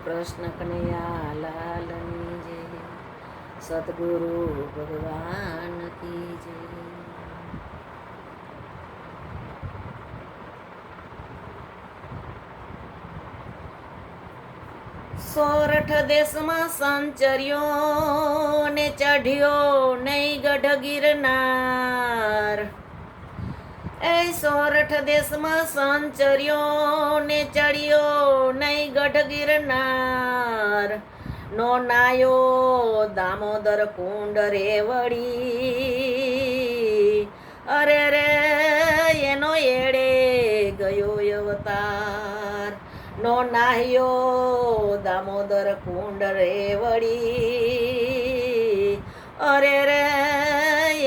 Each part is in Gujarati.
કૃષ્ણ કનૈયા લાલની જય, સદગુરુ ભગવાન કી જય. સોરઠ દેશમાં સંચર્યો ને ચઢ્યો નહીં ગઢ ગિરનાર. એ સોરઠ દેશમાં સંચર્યો ને ચડ્યો નહીં ગઢ ગિરનાર. નો નાયો દામોદર કુંડ રે વળી, અરે રે એનો એડે ગયો અવતાર. નો નાહ્યો દામોદર કુંડ રે વળી, અરે રે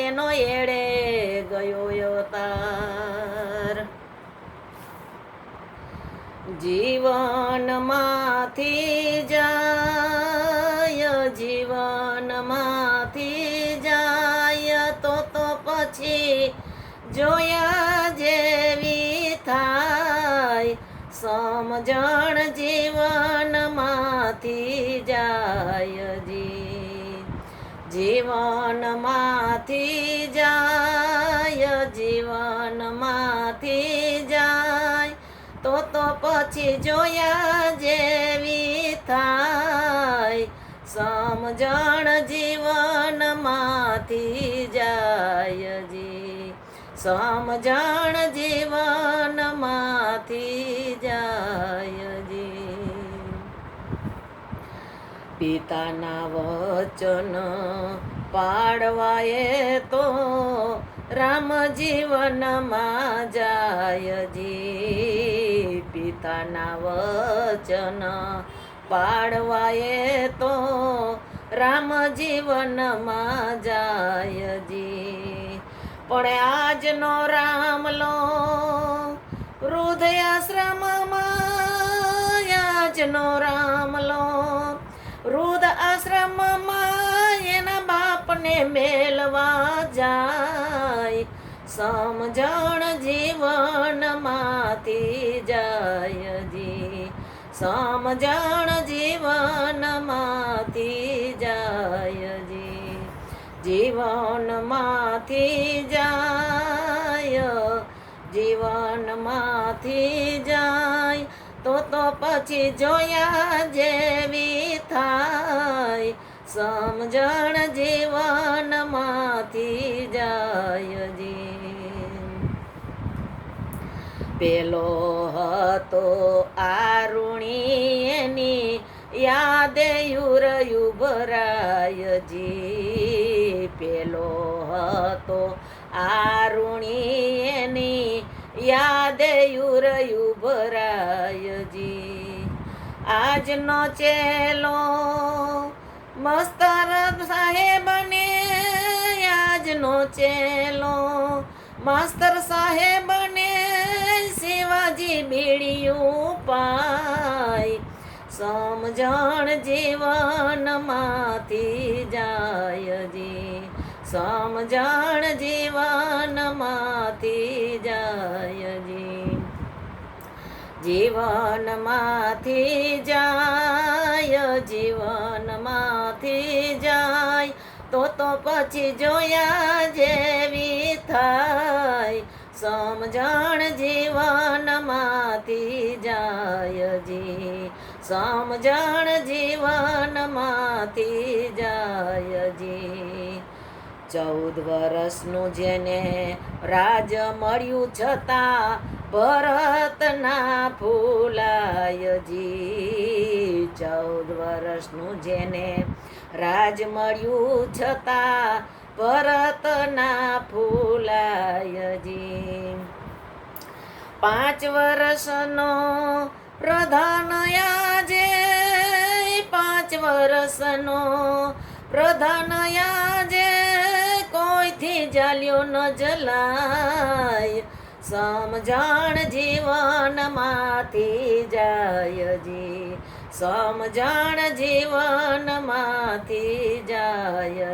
એનો એડે ગયો અવતાર. જીવનમાંથી જાય, જીવનમાંથી જાય તો પછી જોયા જેવી થાય. સમજણ જીવનમાંથી જાય, જીવનમાંથી જાય, જીવનમાંથી જાય તો પછી જોયા જેવી થાય. સમજણ જીવનમાંથી જાય, સમજણ જીવનમાંથી જાય. પિતાના વચન પાડવાએ તો રામ જીવનમાં જાય. પિતાના વચન પાડવાએ તો રામ જીવનમાં જાય. પણ આજનો રામલો વૃદ્ધાશ્રમમાં, આજનો રામલો વૃદ્ધ આશ્રમમાં એના બાપને મેલવા જાય. સમજણ જીવનમાંથી જાય, સમજણ જીવનમાંથી જાય, જીવનમાંથી જાય, જીવનમાંથી જાય તો પછી જોયા જેવી થાય. સમજણ જીવનમાંથી જાય. પેલો હતો આરુણી એની યાદે યુરયુભરાય. પેલો હતો આરુણી એની યાદે યુરયુભરાય. આજનો ચેલો મસ્તર સાહેબને, આજનો ચેલો માસ્તર સાહેબને શિવાજી બીડિયું પાય. સમજણ જીવનમાંથી જાય, સમજણ જીવનમાંથી જાય, જીવનમાંથી જાય, જીવનમાંથી જાય તો પછી જોયા જેવી થાય. સમજણ જીવનમાંથી જાય, સમજણ જીવનમાંથી જાય. 14 વર્ષનું જેને રાજ મળ્યું છતાં ભરત ના ફૂલાય. 14 વર્ષનું જેને રાજ મળ્યું છતાં ભરત ના ફૂલાય. 5 વર્ષનો પ્રધાન આજે, 5 વર્ષનો પ્રધાન આજે કોઈથી જાલ્યો ન જલાય. સમજણ જીવનમાંથી જાય, સમજણ જીવનમાંથી જાય,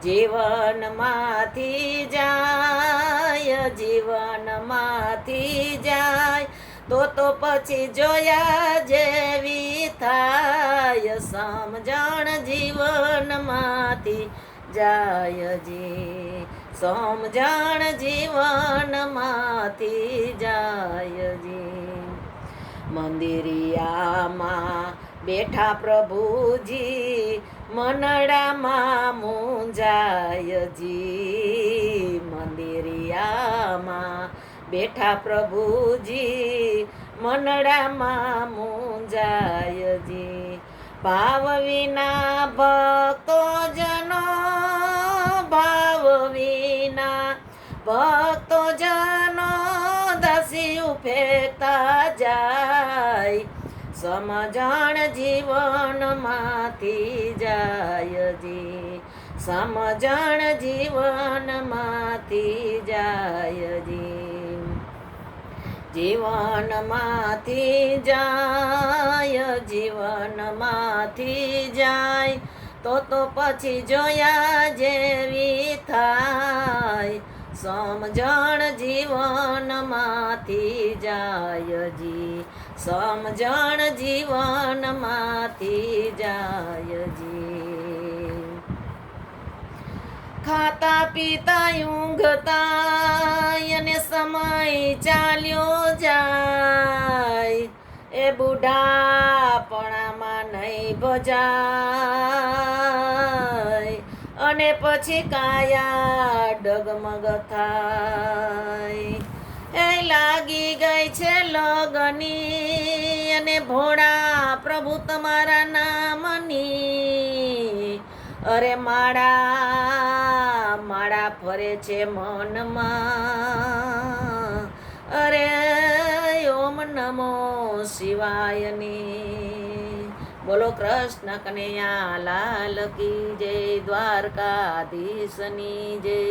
જીવનમાંથી જાય, જીવનમાંથી જાય તો પછી જોયા જેવી થાય, સમજણ જીવનમાંથી જાયજી, સમજણ જીવનમાંથી જાયજી. મંદિરિયામાં બેઠા પ્રભુજી, મનડામાં મૂંઝાયજી. મંદિરિયામાં બેઠા પ્રભુજી, મનડામાં મૂંઝાયજી. ભાવ વિના ભક્તો જનો, ભાવ વિના ભક્તો જનો દસ્યુ ફેંકતા જાય, સમજણ જીવનમાંથી જાયજી, સમજણ જીવનમાંથી જાયજી. જીવનમાંથી જાય, જીવનમાંથી જાય, તો પછી જોયા જેવી થાય, સમજણ જીવનમાંથી જાયજી, સમજણ જીવનમાંથી જાયજી. ખાતા પીતા ઊંઘતા અને સમય ચાલ્યો જાય, એ બુઢાપણામાં નહીં ભજાય, અને પછી કાયા ડગમગ થાય. એ લાગી ગઈ છે લગની, અને ભોળા પ્રભુ તમારા નામની, અરે માળા માળા ફરે છે મનમાં, અરે ઓમ નમો શિવાયની. બોલો કૃષ્ણ કનૈયા લાલ કી જય, દ્વારકાધીશની જય.